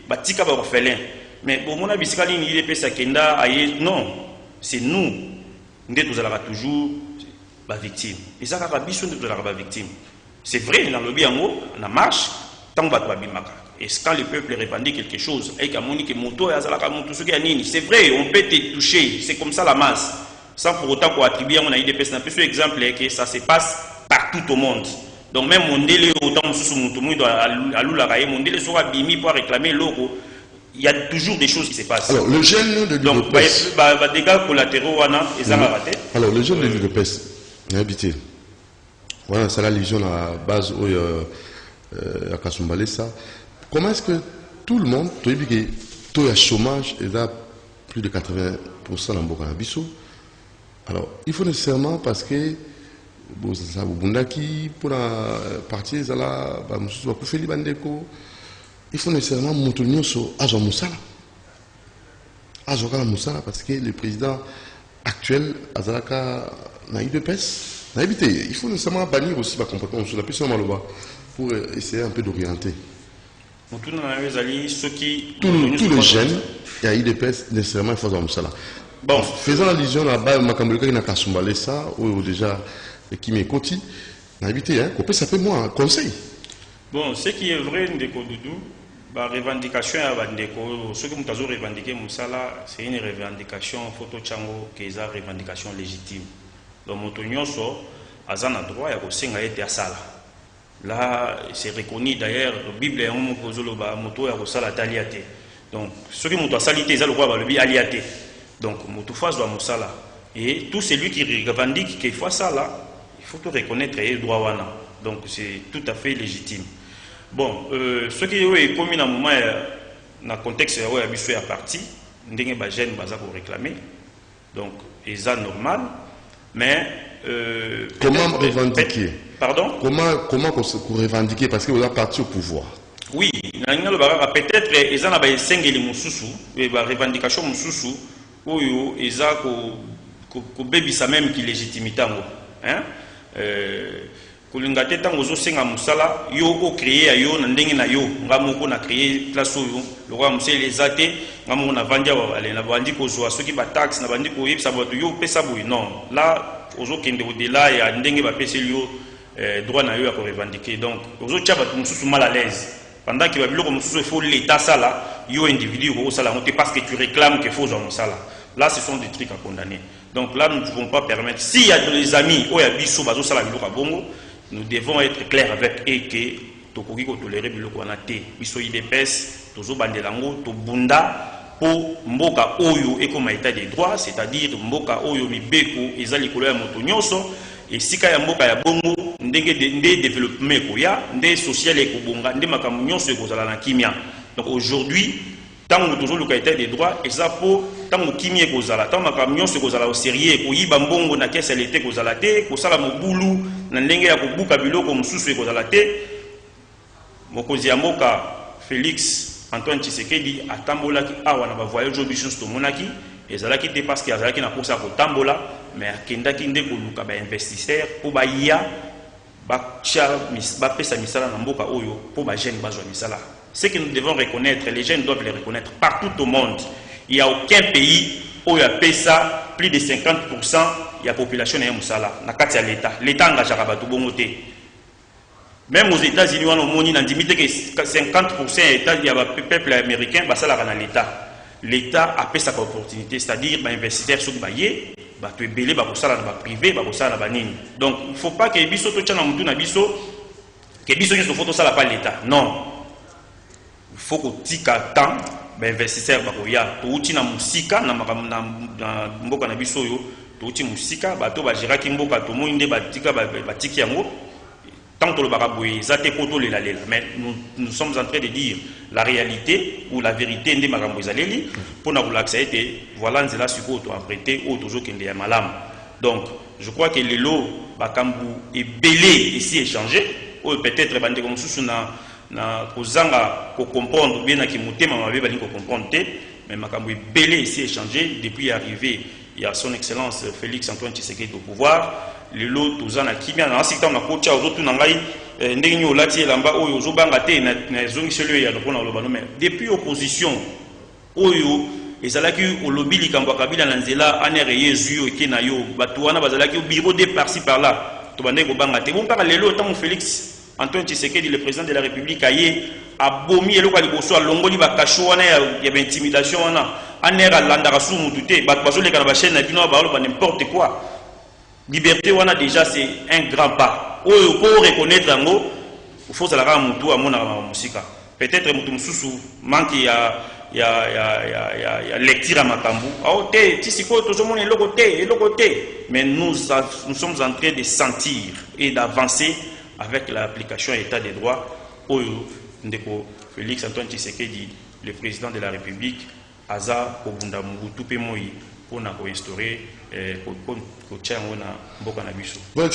batika ba orphelin. Mais bon, mon avis, c'est qu'il est sa kenda aye non, c'est nous. Nous sommes toujours ba victime. Et ça ka biso nous sommes ba victime. C'est vrai dans le bien en na marche tant ba bimaka. Et quand le peuple revendique quelque chose, et que Monique Moto et Azalaka Moto, c'est vrai, on peut te toucher, c'est comme ça la masse. Sans pour autant qu'on attribue à mon IDPS, un peu exemple que ça se passe partout au monde. Donc même mon délai autant sous mon tout à l'oularaï, mon délai sera bimi pour réclamer l'euro. Il y a toujours des choses qui se passent. Alors le gène de l'UDPS. Donc dégâts collatéraux ils ont raté. Alors le gène de l'UDPS, habité. Voilà, c'est la légion à base où à Kasumbalé ça. Comment est-ce que tout le monde, tout le chômage est à plus de 80% dans Boka Bissou? Alors, il faut nécessairement parce que bon, ça Bundaki pour la partie Zala, il faut nécessairement monter sur Azo Moussala. Azo Moussala parce que le président actuel Azalaka n'a eu de peste. Il faut nécessairement bannir aussi ma compétence sur la puissance Maloba pour essayer un peu d'orienter. Tous les jeunes, il y a eu des pestes nécessairement il faut avoir ça là. Bon, faisant allusion là-bas, ma cambrika qui n'a qu'à soumbaler ça, ou déjà qui m'écoute, n'a évité, hein, qu'on peut s'appeler moi un conseil. Bon, ce qui est vrai, Ndeko Doudou, la revendication à Ndeko, ce que nous avons revendiqué, c'est une revendication photo chango qui est une revendication légitime. Donc, Motonio so, Azana droit, il y a été à ça. Là, c'est reconnu d'ailleurs, la Bible est un mot pour le moto et la taliate. Donc, ce qui m'a salité, c'est le roi, le aliate. Donc, moto face doit moussala. Et tout celui qui revendique qu'il faut ça là, il faut tout reconnaître et droit wana. Donc, c'est tout à fait légitime. Bon, ce qui est commis dans le moment, dans le contexte où il y a parti, il y a des jeunes qui ont réclamé. Donc, c'est normal. Mais. Comment revendiquer? Pardon? Comment revendiquer parce que vous avez parti au pouvoir? Oui, peut-être qu'ils ont des sengeli mususu, des revendications mususu, où ils ont des même qui légitimité. Kolingate tango zo senga musala yo o créer yo na ndenge na yo ngamoko na créer place yo le roi monsieur les athées ngamoko na vandia aller na bandi ko zo soki ba taxe na bandi ko yebisa bato yo pesa boy non là ozo kende au-delà ya ndenge ba pesa yo droit na yo ya ko revendiquer donc ozo tia bato mususu mal à l'aise pendant que ba biloko mususu il faut l'état ça là yo individu ko sala monter parce que tu réclames que faut zo musala là ce sont des trucs à condamner donc là nous ne pouvons pas permettre s'il y a des amis o ya biso bazo sala biloko bongo. Nous devons être clairs avec eux que tokoki ko tolérer biloko wana te biso IDPS tozo bandelango to bunda po mboka oyo ekoma état des droits c'est-à-dire mboka oyo mibeko eza likolo ya moto nyonso esika ya mboka ya bongo ndenge nde développement ko ya nde social ekobonga nde makambo nyonso ekozala na kimia donc aujourd'hui tango tozo luka état des droits eza po tango kimia ekozala tango makambo nyonso ekozala au sérieux koyiba mbongo na kesa l'été kozala te kosala mobulu na ndenge ya kobuka biloko mususu ekozala te mokonzi ya mboka Félix Antoine Tshisekedi atambolaki awa na ba voyage biso tomonaki ezalaki te parce que azalaki na posa ko tambola mais akendaki nde koluka ba investisseur po ba ya ba pesa misala na mboka oyo po ba jeune bazwa misala. Ce que nous devons reconnaître, les jeunes doivent les reconnaître partout au monde. Il n'y a aucun pays où il y a pesa plus de 50% de la population est musala. L'État engage à Bongoté. Même aux États-Unis, on a dit que 50% du peuple américain va à l'État. L'État a fait sa opportunité, c'est-à-dire les investisseurs sont baillés, tu es belé, privé, donc il ne faut pas que les biso que biso photo ça pas l'État. Non. Il faut que tika temps investisseur bakoya touti na musika na mboka na biso yo touti musika bato ba giraki mboka to monde batika batiki yango tant que le baraboui zate poto lela mais nous sommes en train de dire la réalité ou la vérité ndé makambo ezaleli pour na relaxer été voilà nzela siko to emprunter au toujours kende ya malam donc je crois que lelo bakambu est belé ici échangé ou peut-être bande comme sous na kozanga ko comprendre bien na ki mutema mabe bali ko comprendre te mais makambo belé ici échangé depuis arrivé il y a son excellence Félix Antoine Tshisekedi au pouvoir le lot tozana kimia na sikta na kocha ozotu na ngai ndenge olati elamba oyo ozobanga te na ezongiselo ya lokona oloba no mais depuis opposition oyo ezalaki olobi likambo Kabila na nzela anere yezu yo ke na yo bato wana bazalaki bureau de par-ci par-là to bande ko banga te bon par lelo tant Félix Antoine Tshisekedi le président de la République aye abomi eloko liboso alongoli bakasho wana ya intimidation wana anere alandaka su mutu te bato bazoleka na bachaîne na bino ba n'importe quoi liberté wana déjà c'est un grand pas oyo pour reconnaître yango il faut la rendre mutu amona musika peut-être mutu mususu manque ya lecture à makambu ah te tisiko tozomona eloko te mais nous sommes en train de sentir et d'avancer avec l'application état des droits oyo ndeko Félix Antoine Tshisekedi le président de la République aza kobunda mutu pe moi pour instaurer tu as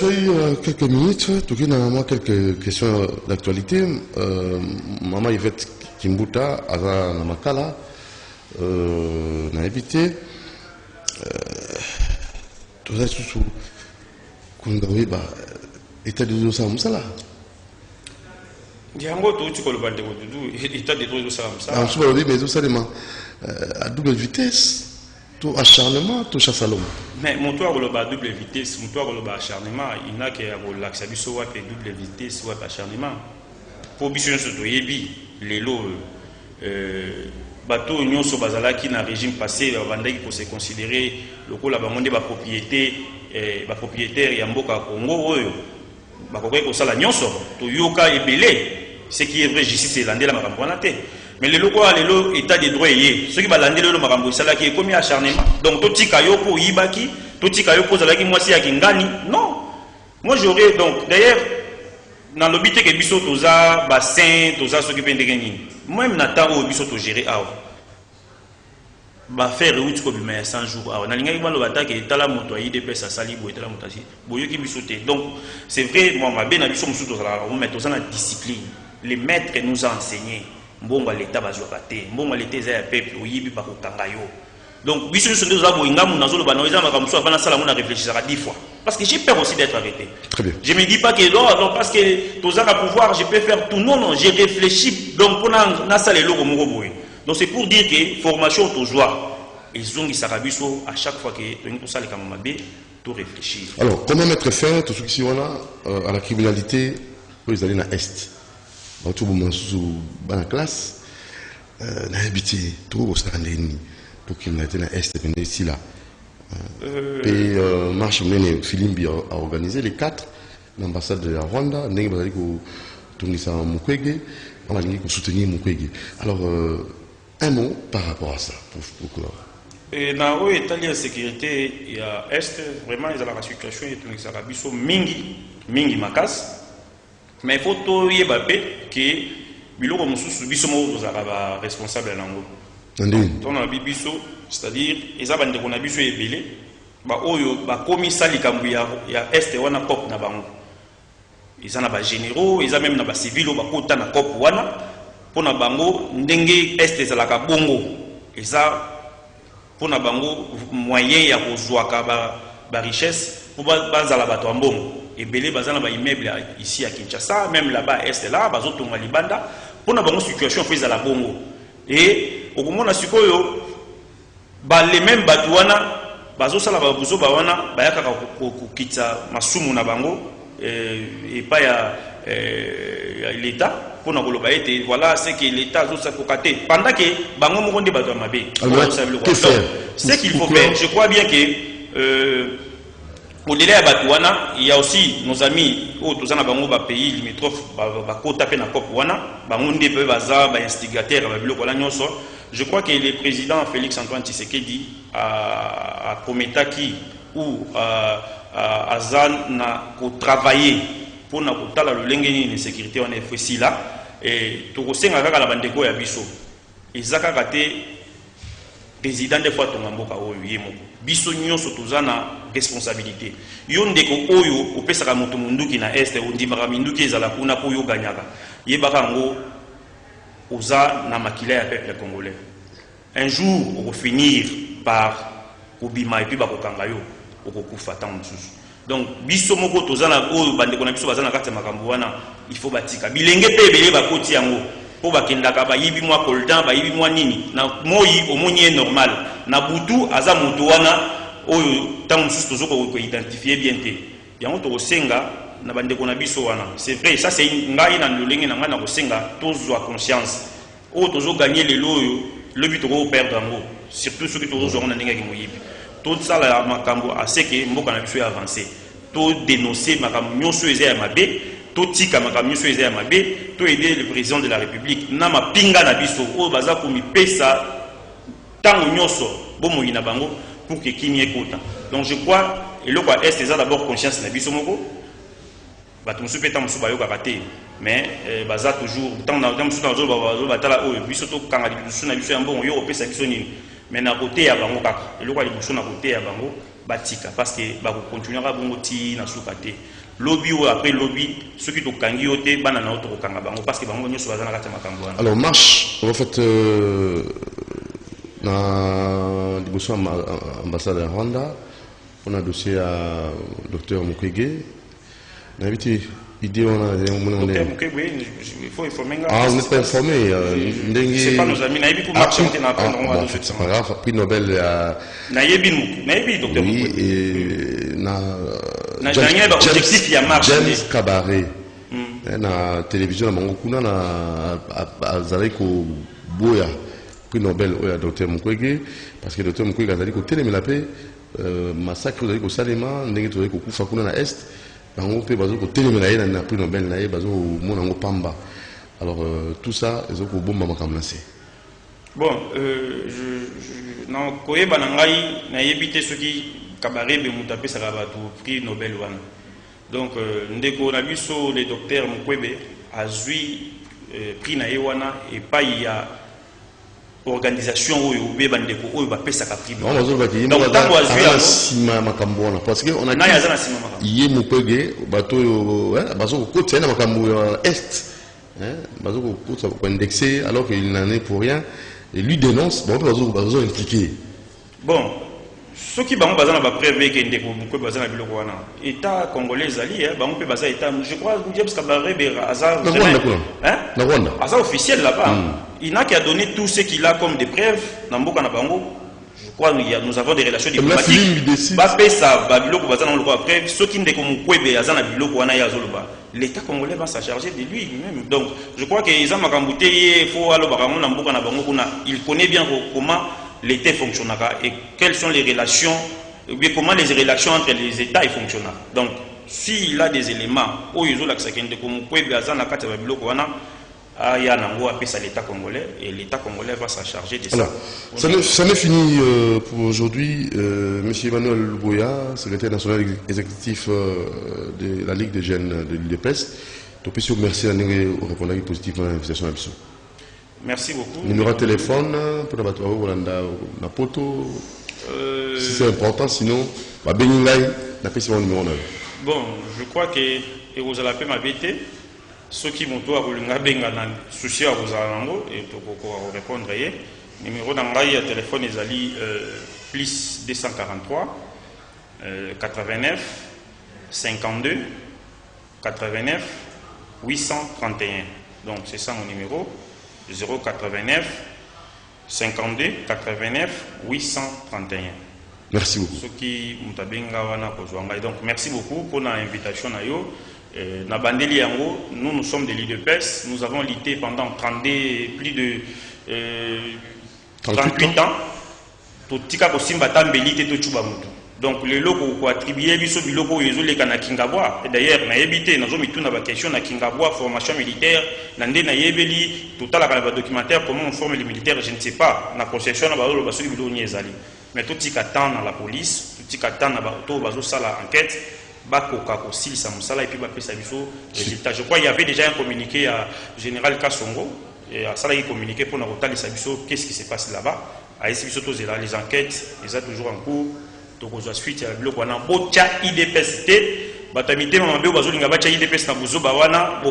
eu quelques minutes, tu as quelques questions d'actualité. Maman Yvette Kimbuta, Aza Namakala, n'a habité. Tout ça, sous Kundawi, état de Dosa Moussala. Diango, tu connais pas de état de Dosa Moussala. Je peux dire, mais tout ça, à double vitesse. Tout acharnement, tout chassalom. Mais mon toit à double vitesse, mon toit à acharnement, il n'a qu'à l'accès à double vitesse ou acharnement. Pour bien se yebi, les lots, bateau union sur bazalaki dans le régime passé, pour se considérer le coup la bande ba propriété, ba propriétaire yamboka Congo, ba ko ça la nyonso, to yoka ebelé, ce qui est vrai ici c'est l'andé la makamponate. Mais les locaux, les état de droit, ceux qui balandent le marambo, c'est là qui est commis acharnement. Donc, tout tika yoko yibaki, tout tika yoko zalaki moi si akingani. Non. Moi j'aurais donc d'ailleurs dans l'obité que biso toza bassin, toza ceux qui pendent gagner. Moi même n'attends au biso to gérer aw. Ba faire route ko bima 100 jours aw. Na linga ibalo batake tala moto IDP sa sali bo tala moto asi. Boyo ki biso te. Donc, c'est vrai moi ma bena biso musu toza la mettre toza na discipline. Les maîtres nous ont enseigné. Mbongo l'état bazwaka te mbongo l'état eza ya peuple oyibi bakokanga yo donc biso nyonso nde toza boye ngamu nazoloba na eza makambo so afana sala mona réfléchira 10 fois parce que j'ai peur aussi d'être arrêté. Très bien. Je me dis pas que non parce que toza ka pouvoir je peux faire tout non j'ai réfléchi donc pour na sala eloko moko boye donc c'est pour dire que formation to joie ezongi sakabiso à chaque fois que to sala kama mabe to réfléchir. Alors comment mettre fin tout ce qui à la criminalité pour les aller na est tout le monde dans la classe, n'a habité tout au Sarandeni pour qu'il n'ait pas est ici là. Et marche menée Filimbi a organisé les 4 l'ambassade de la Rwanda, n'est pas que Tunisia Mukwege, on a dit qu'on soutenir Mukwege. Alors un mot par rapport à ça pour clore. Et dans l'État sécurité il y a est vraiment ils ont la situation et Tunisia Rabiso mingi makas. Mais il faut tout y que biloko mususu biso mo ozala responsable nango. On a biso, c'est-à-dire eza bande ko na biso ebele ba oyo ba komisa likambu ya est wana cop na bango. Ils na ba généraux, ils même na ba civils ba kota na cop wana pona bango ndenge est ezalaka bongo. Eza pona bango moyen ya kozwaka ba richesse pour bazala bato ambongo. Et belé bazana ba immeuble ici à Kinshasa même là-bas est là bazotonga libanda pour na bango situation fait à la bongo et au moment na sikoyo ba les mêmes batouana bazo sala ba buzo ba wana ba yaka ko kitsa masumu na bango et pas ya l'état pour na koloba ete voilà c'est que l'état zo sa kokate pendant que bango mo konde bato mabe c'est qu'il faut faire je crois bien que au-delà de Batouana, il y a aussi nos amis autour bango ba pays limitrophes ba kota pe na cop wana ba monde pe baza ba instigateur ba biloko la nyonso. Je crois que le président Félix Antoine Tshisekedi a prometaki ou azan na ko travailler pour na ko tala le lengeni de sécurité en FSI là et to ko senga kaka la bandeko ya biso. Ezaka kate président des fois tomamboka oyo yemo biso nyonso tozana responsabilité yo ndeko oyo opesaka moto munduki na este ondimaka minduki ezala kuna po yo ganyaka yebaka ngo oza na makila ya peuple congolais un jour on va finir par obima et puis bakokanga yo okokufa tant mususu Donc biso moko tozana o bande kona biso bazana kati makambo wana il faut batika bilenge pe belé bakoti yango po bakendaka ba yibi mwa coltan ba yibi mwa nini na moyi omoni normal na butu aza moto wana oyo tango mususu tozoko ko identifier bien te yango to senga na bande kona biso wana c'est vrai ça c'est ngai na lolenge na ngana ko senga tozwa conscience o tozo gagner les loyo le but ko perdre en gros surtout ceux qui tozo on ndenge ki moyibi tout ça la makambo assez que mboka na biso avancer to dénoncer makambo nyonso eza ya mabe to tika makambo nyonso eza ya mabe to aider le président de la République na mapinga na biso o baza ko mipesa tango nyonso bomoyi na bango pour que kimi ekota. Donc je crois et le quoi est c'est d'abord conscience na biso moko ba tout super temps ba yo karaté mais baza toujours tant dans temps sur dans batala o biso to kanga biso na biso ya mbongo yo opesa biso nini mais na côté ya bango kaka et le quoi biso na côté ya bango batika parce que ba ko continuera bongo ti na sukate lobby ou après lobby ceux qui to kangi yote bana na auto kanga bango parce que bango nyoso baza na kata makambo wana. Alors marche en fait na liboso ambassade ya Rwanda on a dossier à docteur Mukwege na vite idée on a docteur Mukwege il faut informer ah on n'est pas informé c'est pas nos amis na yebi ko marche on na prendre en fait c'est pas grave prix Nobel na yebi docteur Mukwege et na objectif ya marche James Cabaret na télévision na bango kuna na azali ko boya prix Nobel oya docteur Mukwege parce que docteur Mukwege azali ko telemela pe massacre azali ko salema ndenge tozali ko kufa kuna na est bango pe bazo ko telemela ye na prix Nobel na ye bazo mona ngo pamba. Alors tout ça ezo ko bomba makambo na se. Bon na koyeba na ngai na yebite soki Cabaret be mutape saka batu prix Nobel wana. Donc ndeko na biso le docteur Mukwege azui prix na ye wana et pas il y a organisation oyo be bandeko oyo ba pesa ka prix. Donc tango azui sima makambo wana parce que on a dit Mukwege bato yo bazo ko kotia na makambo ya est bazo ko indexer alors qu'il n'en est pour rien et lui dénonce bon bazo impliqué. Bon ceux qui bango bazana ba preuve que ndeko Mukwege bazana biloko wana état congolais ali bango pe baza état je crois James Cabaret be azar na Rwanda azar officiel là-bas il n'a qu'à donner tout ce qu'il a comme des preuves na mboka na bango. Je crois nous avons des relations diplomatiques ba pesa ba biloko bazana loko après ceux qui ndeko Mukwege azana biloko wana ya zoloba l'état congolais va s'en charger de lui même. Donc je crois que ils ont makambuté il faut alors barango na mboka na bango kuna il connaît bien comment l'État fonctionnera et quelles sont les relations, comment les relations entre les États fonctionnent. Donc, s'il a des éléments, où il y a l'État congolais et l'État congolais va s'en charger de ça. Alors, ça n'est fini pour aujourd'hui. M. Emmanuel Boya, secrétaire national exécutif de la Ligue des jeunes de l'UDPS, merci à nous pour répondre positivement à l'invitation à l'absence. Merci beaucoup. Numéro de téléphone pour la batterie na poto. Si c'est important, sinon, bah Beningai n'a pas mon numéro 9. Bon, je crois que vous allez appeler ma BT. Ceux qui vont tout à Roulinga Benga na souci à vous et tout pour répondre. Numéro d'engaille téléphone est ali plus 243 89 52 89 831. Donc c'est ça mon numéro. 089 52 89 831. Merci beaucoup. Donc merci beaucoup pour l'invitation. Nous sommes de l'UDPS. Nous avons lutté pendant plus de 38 ans. Donc les locaux qui attribué biso biloko yezole kana Kingabwa et d'ailleurs na yebité nazo mituna ba question na Kingabwa formation militaire nande na yebeli total ka documentaire comment on forme les militaires je ne sais pas na concession na bazolo basoki bilo nyezali mais tout tika temps na la police tout tika temps na ba to bazo sala enquête bakoka ko silisa musala et puis ba pesa biso résultat. Je crois il y avait déjà un communiqué à général Kasongo et à sala qui communiqué pour na kotalisa biso qu'est-ce qui se passe là-bas à esi biso to zela les enquêtes ils sont toujours en cours. Suite à bloc wana bocha IDPS batamité mambe bazolinga bacha IDPS na buzo bawana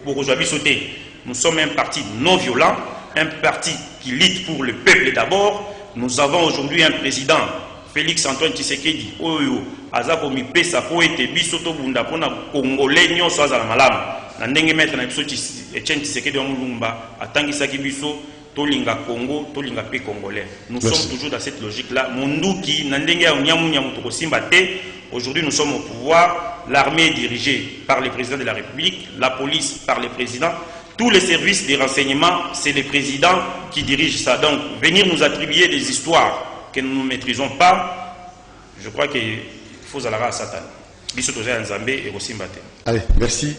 boko zwa bisoté. Nous sommes un parti non violent, un parti qui lutte pour le peuple d'abord. Nous avons aujourd'hui un président Félix Antoine Tshisekedi oyo aza komipesa po ete biso tobunda mpona congolais nyonso azala malamu na ndenge maître na biso Etienne Tshisekedi wa Mulumba atangisaki biso tolinga Congo tolinga pe congolais. Nous sommes toujours dans cette logique là. Munduki na ndenge ya nyamu tokosimba te. Aujourd'hui nous sommes au pouvoir, l'armée est dirigée par le président de la République, la police par le président, tous les services de renseignement, c'est le président qui dirige ça. Donc venir nous attribuer des histoires que nous ne maîtrisons pas, je crois qu'il faut aller à Satan. Allez, merci.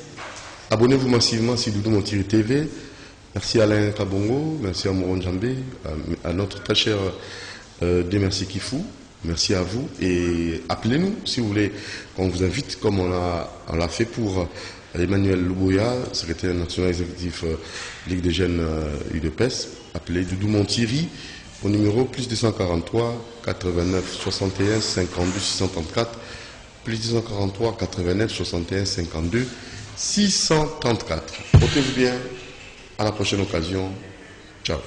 Abonnez-vous massivement sur Doudou Montiri TV. Merci à Alain Kabongo, merci à Moron Djambé, à notre très cher Demersi Kifou. Merci à vous et appelez-nous si vous voulez qu'on vous invite, comme on l'a fait pour Emmanuel Louboya, secrétaire national exécutif Ligue des jeunes UDPS. Appelez Doudou Montiri au numéro plus 243 89 61 52 634 plus 243 89 61 52 634. Portez-vous bien. À la prochaine occasion. Ciao.